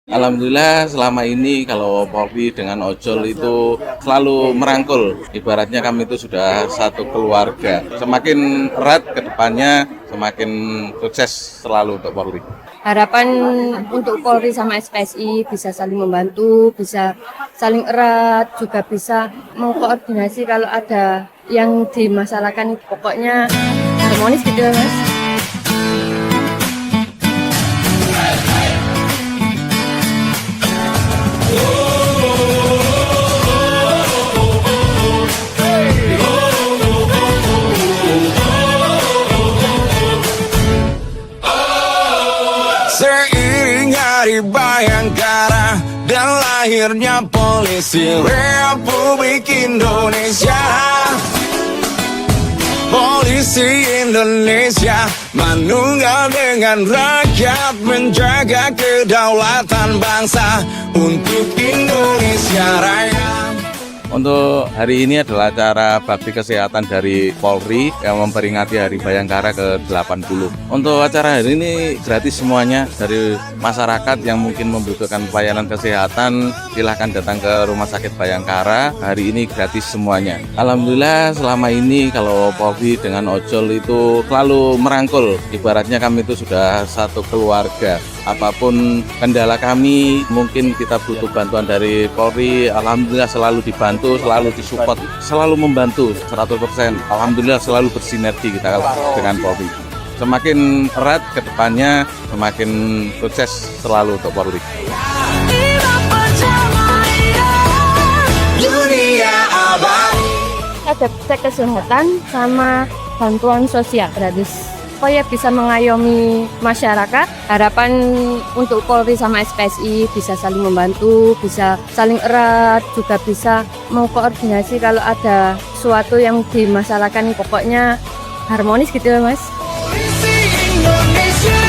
Alhamdulillah selama ini kalau Polri dengan ojol itu selalu merangkul. Ibaratnya kami itu sudah satu keluarga. Semakin erat ke depannya, semakin sukses selalu untuk Polri. Harapan untuk Polri sama SPSI bisa saling membantu, bisa saling erat, juga bisa mengkoordinasi kalau ada yang dimasalahkan. Pokoknya harmonis gitu ya, Mas. Seiring hari Bayangkara dan lahirnya Polisi Republik Indonesia, Polisi Indonesia manunggal dengan rakyat, menjaga kedaulatan bangsa untuk Indonesia Raya. Untuk hari ini adalah acara bakti kesehatan dari Polri yang memperingati Hari Bayangkara ke-80. Untuk acara hari ini gratis semuanya. Dari masyarakat yang mungkin membutuhkan pelayanan kesehatan, silahkan datang ke Rumah Sakit Bayangkara. Hari ini gratis semuanya. Alhamdulillah selama ini kalau Polri dengan ojol itu selalu merangkul. Ibaratnya kami itu sudah satu keluarga. Apapun kendala kami, mungkin kita butuh bantuan dari Polri, alhamdulillah selalu dibantu, selalu disupport, selalu membantu 100%. Alhamdulillah selalu bersinergi kita dengan Polri. Semakin erat ke depannya, semakin sukses selalu untuk Polri. Ada cek kesehatan sama bantuan sosial gratis. Supaya bisa mengayomi masyarakat, harapan untuk Polri sama SPSI bisa saling membantu, bisa saling erat, juga bisa mengkoordinasi kalau ada sesuatu yang dimasalahkan. Pokoknya harmonis gitu ya, Mas. Polisi Indonesia.